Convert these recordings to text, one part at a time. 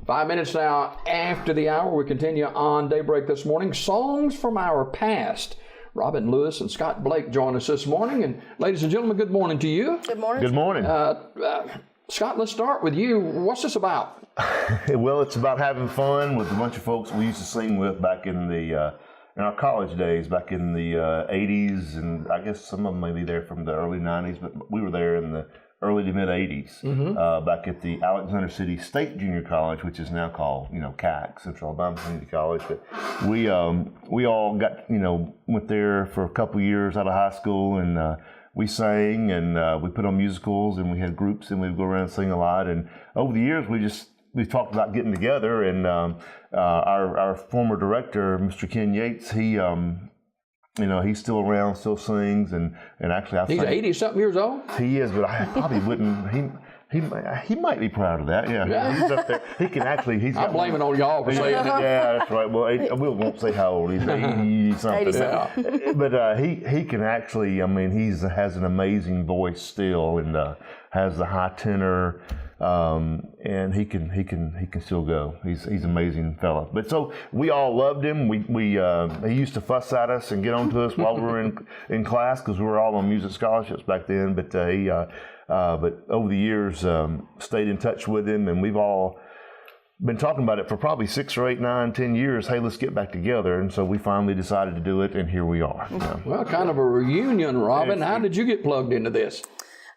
5 minutes now after the hour. We continue on Daybreak this morning. Songs from our past. Robin Lewis and Scott Blake join us this morning. And ladies and gentlemen, good morning to you. Good morning. Good morning. Scott, let's start with you. What's this about? Well, it's about having fun with a bunch of folks we used to sing with back in the in our college days, back in the 80s, and I guess some of them may be there from the early 90s, but we were there in the early to mid 80s, back at the Alexander City State Junior College, which is now called, CAC, Central Alabama Community College. But we all got, went there for a couple years out of high school, and we sang, and we put on musicals, and we had groups, and we'd go around and sing a lot. And over the years, we talked about getting together, and our former director, Mr. Ken Yates, he's still around, still sings, and actually he's 80-something years old. He is, but I probably wouldn't. He might be proud of that. Yeah. He's up there. He can actually. I'm blaming on y'all for saying that. Yeah, that's right. Well, we won't say how old he's. 80-something. Yeah. But he can actually. I mean, has an amazing voice still, and has the high tenor. And he can still go. He's an amazing fella. But so we all loved him. He used to fuss at us and get on to us while we were in class, because we were all on music scholarships back then. But but over the years stayed in touch with him, and we've all been talking about it for probably 6 or 8, 9, 10 years. Hey, let's get back together. And so we finally decided to do it, and here we are. Well, kind of a reunion, Robin. How did you get plugged into this?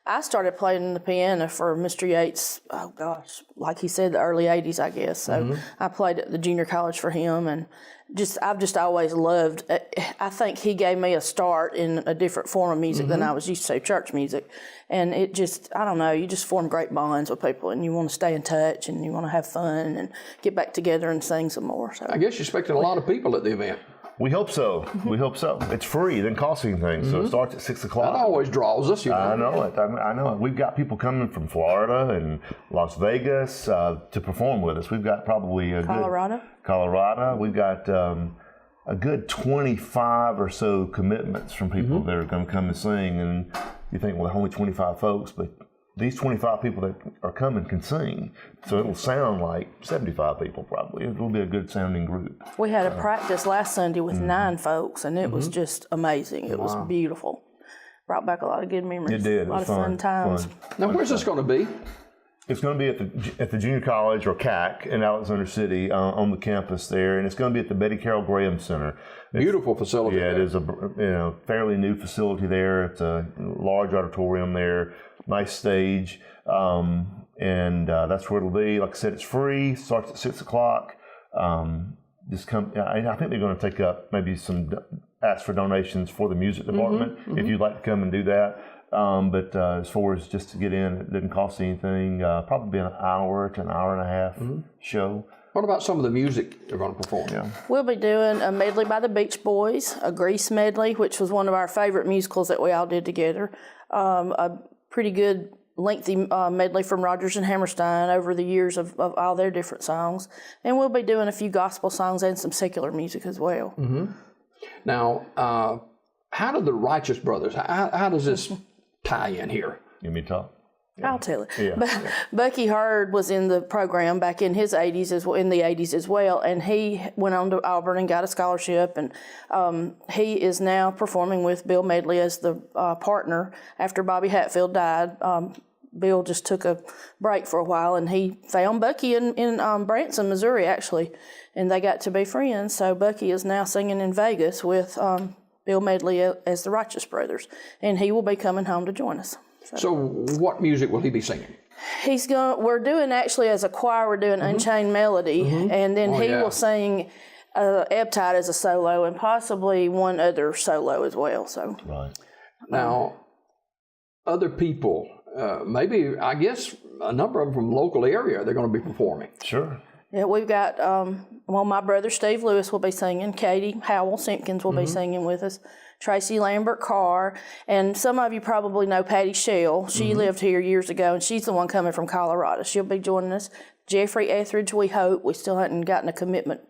I started playing the piano for Mr. Yates, oh gosh, like he said, the early 80s, I guess. So I played at the junior college for him, and I've just always loved, I think he gave me a start in a different form of music than I was used to, church music. And it just, I don't know, you just form great bonds with people, and you want to stay in touch, and you want to have fun and get back together and sing some more. So I guess you're expecting a lot of people at the event. We hope so. We hope so. It's free. It doesn't cost anything. So it starts at 6 o'clock. That always draws us. I know it. I know it. We've got people coming from Florida and Las Vegas to perform with us. We've got probably Colorado. We've got a good 25 or so commitments from people that are going to come and sing. And you think, well, only 25 folks, but these 25 people that are coming can sing, so it'll sound like 75 people probably. It'll be a good sounding group. We had a practice last Sunday with 9 folks, and it was just amazing. It was beautiful. Brought back a lot of good memories. It did. A lot of fun times. Now, where's this going to be? It's going to be at the junior college, or CAC, in Alexander City on the campus there, and it's going to be at the Betty Carroll Graham Center. Beautiful facility. Yeah, it is a fairly new facility there. It's a large auditorium there, nice stage, and that's where it'll be. Like I said, it's free. Starts at 6 o'clock. Just come. I think they're going to take up maybe ask for donations for the music department if you'd like to come and do that. But as far as just to get in, it didn't cost anything. Probably an hour to an hour and a half show. What about some of the music they're going to perform? Yeah. We'll be doing a medley by the Beach Boys, a Grease medley, which was one of our favorite musicals that we all did together. A pretty good lengthy medley from Rodgers and Hammerstein over the years of all their different songs. And we'll be doing a few gospel songs and some secular music as well. Now, how do the Righteous Brothers, how does this tie in here? Give me a talk. Yeah. I'll tell it. Bucky Hurd was in the program back in his 80s in the 80s as well, and he went on to Auburn and got a scholarship, and he is now performing with Bill Medley as the partner after Bobby Hatfield died. Bill just took a break for a while, and he found Bucky in Branson, Missouri, actually, and they got to be friends. So Bucky is now singing in Vegas with Bill Medley as the Righteous Brothers, and he will be coming home to join us. So what music will he be singing? We're doing actually as a choir, we're doing Unchained Melody, and then he will sing Ebb Tide as a solo, and possibly one other solo as well. So right now, other people, maybe I guess a number of them from the local area, they're going to be performing. Sure. Yeah, we've got my brother Steve Lewis will be singing. Katie Howell Simpkins will be singing with us. Tracy Lambert Carr, and some of you probably know Patty Shell. She lived here years ago, and she's the one coming from Colorado. She'll be joining us. Jeffrey Etheridge, we hope. We still haven't gotten a commitment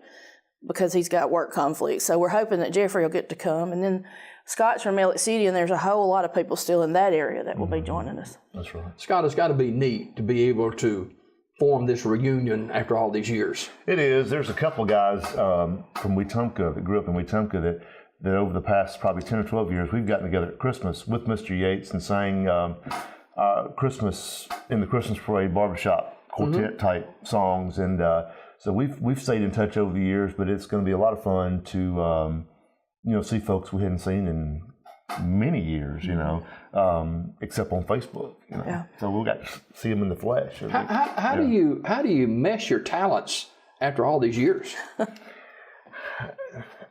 because he's got work conflicts. So we're hoping that Jeffrey will get to come. And then Scott's from Elliott City, and there's a whole lot of people still in that area that will be joining us. That's right. Scott, it's got to be neat to be able to form this reunion after all these years? It is. There's a couple guys from Wetumpka that grew up in Wetumpka that over the past probably 10 or 12 years, we've gotten together at Christmas with Mr. Yates and sang Christmas in the Christmas Parade barbershop quartet type songs. And so we've stayed in touch over the years, but it's going to be a lot of fun to see folks we hadn't seen in many years, except on Facebook. Yeah. So we'll get to see them in the flesh. How do you mesh your talents after all these years?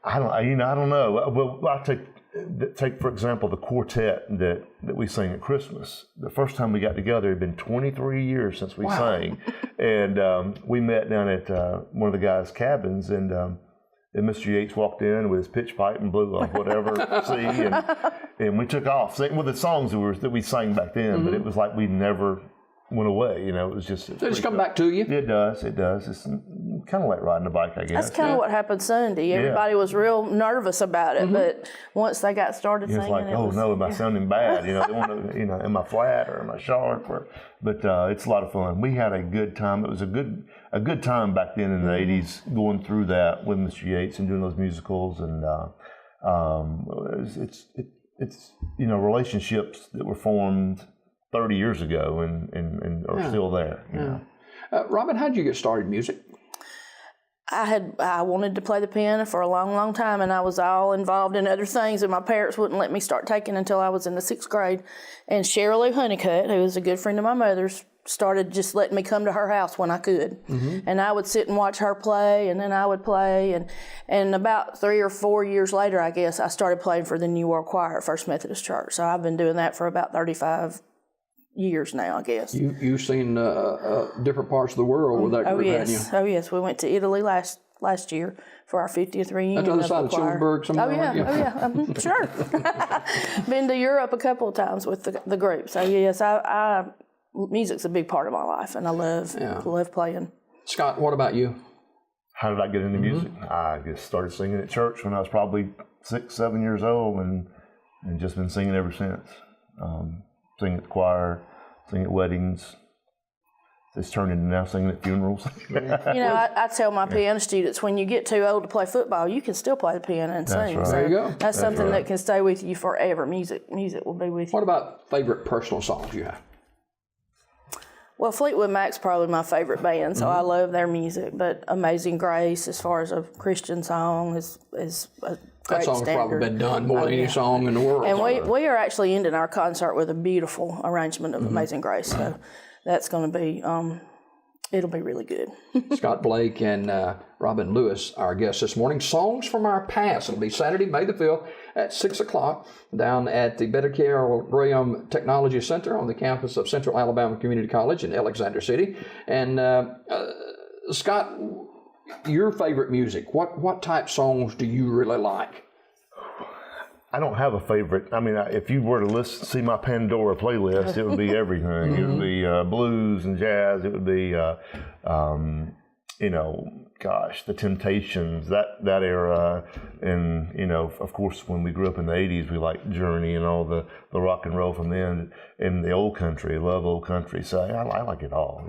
I don't know. Well, I take for example the quartet that we sang at Christmas. The first time we got together, it had been 23 years since we sang, and we met down at one of the guys' cabins, and Mr. Yates walked in with his pitch pipe and blew up whatever and we took off with the songs that we sang back then. But it was like we never went away. It was just. They just come back to you. It does. It's kind of like riding a bike, I guess. That's kind of what happened Sunday. Everybody was real nervous about it, but once they got started singing, it's like, am I sounding bad? They want to, am I flat or am I sharp? But it's a lot of fun. We had a good time. It was a good time back then in the '80s, going through that with Mr. Yates and doing those musicals, and it's relationships that were formed 30 years ago and are still there. Robin, how did you get started in music? I wanted to play the piano for a long, long time, and I was all involved in other things, and my parents wouldn't let me start taking until I was in the 6th grade. And Cheryl Lou Honeycutt, who was a good friend of my mother's, started just letting me come to her house when I could. And I would sit and watch her play, and then I would play. And about 3 or 4 years later, I guess, I started playing for the New World Choir at First Methodist Church. So I've been doing that for about 35 years now, I guess. You've seen different parts of the world with that group, haven't you? Oh, yes. We went to Italy last year for our 50th reunion. That's on the side of Silverberg somewhere. Sure. Been to Europe a couple of times with the group. So, yes, music's a big part of my life, and I love playing. Scott, what about you? How did I get into music? I just started singing at church when I was probably 6, 7 years old, and just been singing ever since. Sing at the choir, sing at weddings. It's turned into now singing at funerals. I tell my piano students, when you get too old to play football, you can still play the piano and sing. Right. So there you go. That's something that can stay with you forever. Music will be with you. What about favorite personal songs you have? Well, Fleetwood Mac's probably my favorite band, so I love their music. But Amazing Grace, as far as a Christian song, is a that song's standard. Probably been done more than any song in the world. And we are actually ending our concert with a beautiful arrangement of Amazing Grace. So that's going to be, it'll be really good. Scott Blake and Robin Lewis, our guests this morning. Songs from Our Past. It'll be Saturday, May the 5th at 6 o'clock down at the Better Care Graham Technology Center on the campus of Central Alabama Community College in Alexander City. And Scott, your favorite music, what type songs do you really like? I don't have a favorite. I mean, if you were to see my Pandora playlist, it would be everything. It would be blues and jazz. It would be, the Temptations, that era. And, of course, when we grew up in the 80s, we liked Journey and all the rock and roll from then. And the old country, I love old country. So I like it all,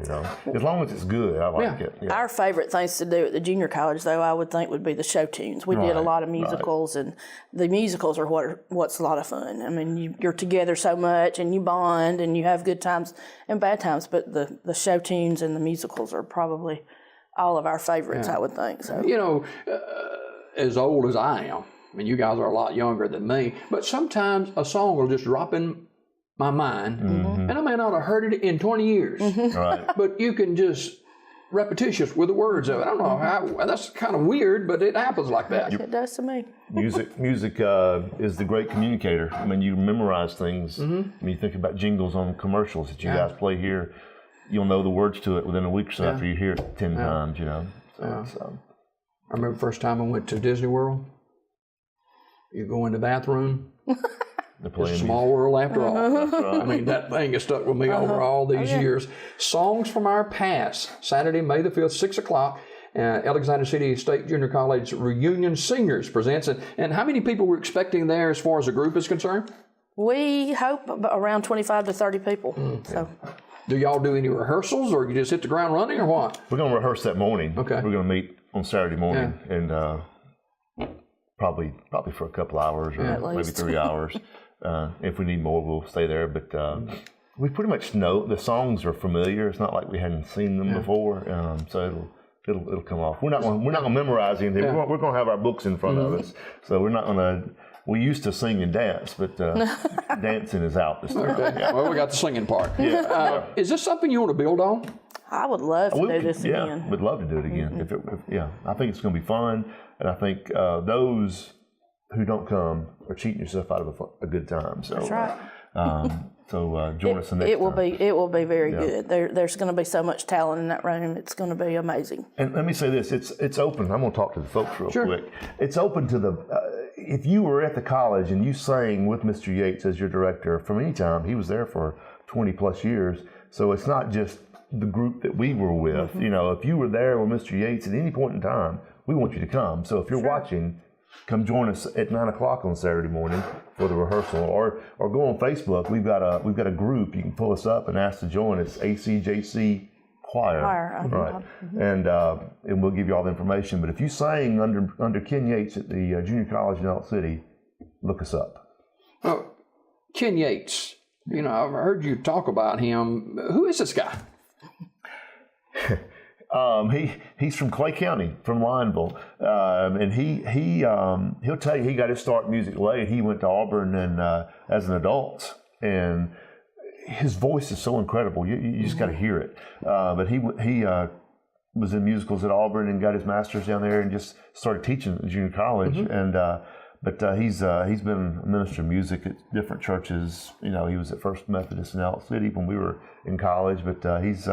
As long as it's good, I like it. Yeah. Our favorite things to do at the junior college, though, I would think would be the show tunes. We did a lot of musicals, and the musicals are what's a lot of fun. I mean, you're together so much, and you bond, and you have good times and bad times, but the show tunes and the musicals are probably all of our favorites, I would think. So, as old as I am, I mean, you guys are a lot younger than me, but sometimes a song will just drop in my mind, and I may not have heard it in 20 years, Right. but you can just repetitious with the words of it. I don't know how, that's kind of weird, but it happens like that. it does to me. Music is the great communicator. I mean, you memorize things. When you think about jingles on commercials that you guys play here, you'll know the words to it within a week or so after you hear it 10 times, So. I remember the first time I went to Disney World. You go in the bathroom. It's a small world after all. I mean, that thing has stuck with me over all these years. Songs from Our Past, Saturday, May the 5th, 6 o'clock. Alexander City State Junior College Reunion Singers presents it. And how many people we're expecting there as far as the group is concerned? We hope around 25 to 30 people. So Do y'all do any rehearsals, or you just hit the ground running, or what? We're going to rehearse that morning. Okay. We're going to meet on Saturday morning, and probably for a couple hours or maybe 3 hours. If we need more, we'll stay there. But we pretty much know the songs are familiar. It's not like we hadn't seen them before, so it'll come off. We're not going to memorize anything. Yeah. We're going to have our books in front of us, so we're not going to. We used to sing and dance, but dancing is out this time. Okay. Yeah. Well, we got the singing part. Is this something you want to build on? I would love to do this again. Yeah, we'd love to do it again. I think it's going to be fun, and I think those who don't come are cheating yourself out of a good time. So, that's right. So join us the next time. It will be very good. There's going to be so much talent in that room. It's going to be amazing. And let me say this: it's open. I'm going to talk to the folks real quick. It's open to the. If you were at the college and you sang with Mr. Yates as your director from any time, he was there for 20 plus years. So it's not just the group that we were with. You know, if you were there with Mr. Yates at any point in time, we want you to come. So if you're watching, come join us at 9 o'clock on Saturday morning for the rehearsal, or go on Facebook. We've got a group. You can pull us up and ask to join. It's ACJC Choir. Right. And we'll give you all the information. But if you sang under Ken Yates at the Junior College in Elk City, look us up. Oh, Ken Yates. You know, I've heard you talk about him. Who is this guy? He's from Clay County, from Lineville, and he'll tell you he got his start in music late. He went to Auburn and as an adult, and his voice is so incredible. You just got to hear it. But he was in musicals at Auburn and got his master's down there, and just started teaching at junior college. But he's been a minister of music at different churches. You know, he was at First Methodist in Elk City when we were in college. But he's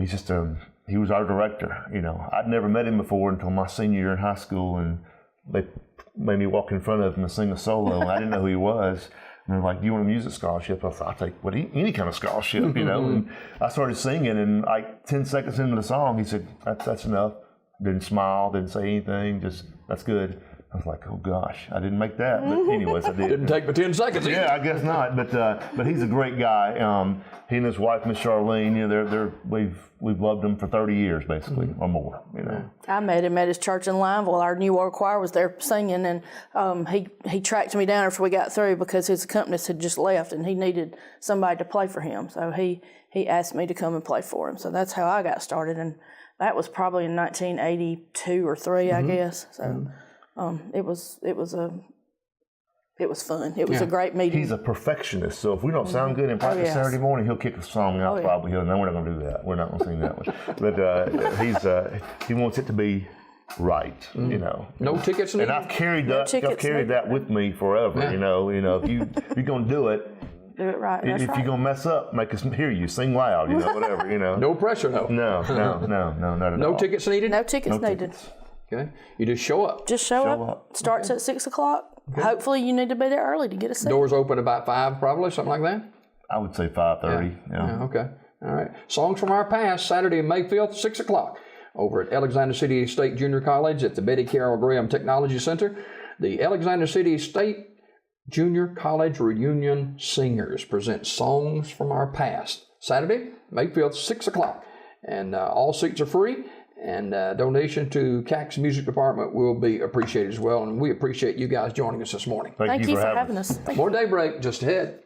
just he was our director. You know, I'd never met him before until my senior year in high school, and they made me walk in front of him and sing a solo. I didn't know who he was. And they're like, "Do you want a music scholarship?" I thought, "I'll take any kind of scholarship," you know. And I started singing, and like 10 seconds into the song, he said, "That's enough." Didn't smile, didn't say anything. Just, "That's good." I was like, "Oh gosh, I didn't make that." But anyways, I did. Didn't take but 10 seconds. Yeah, I guess not. But he's a great guy. He and his wife, Miss Charlene, you know, we've loved him for 30 years basically, or more. You know. I met him at his church in Lineville. Our New World Choir was there singing, and he tracked me down after we got through because his accompanist had just left, and he needed somebody to play for him. So he asked me to come and play for him. So that's how I got started, and that was probably in 1982 or 3, I guess. So. It was fun. It was a great meeting. He's a perfectionist, so if we don't sound good in practice Saturday morning, he'll kick a song out. Probably he'll. No, we're not going to do that. We're not going to sing that one. But he wants it to be right. You know. No tickets needed. And I've carried that with me forever. Yeah. You know. If you're going to do it. Do it right. If you're going to mess up, make us hear you. Sing loud. You know, whatever. You know. No pressure, no. No, not at all. No tickets needed. No tickets needed. Okay, you just show up. Just show up. Starts at 6 o'clock. Okay. Hopefully, you need to be there early to get a seat. Doors open about 5, probably something like that. I would say 5:30. Yeah. Okay. All right. Songs from Our Past, Saturday, May 5th, 6 o'clock, over at Alexander City State Junior College at the Betty Carroll Graham Technology Center. The Alexander City State Junior College Reunion Singers present Songs from Our Past, Saturday, May 5th, 6 o'clock, and all seats are free. And donation to CAC's music department will be appreciated as well. And we appreciate you guys joining us this morning. Thank you for having us. More Daybreak just ahead.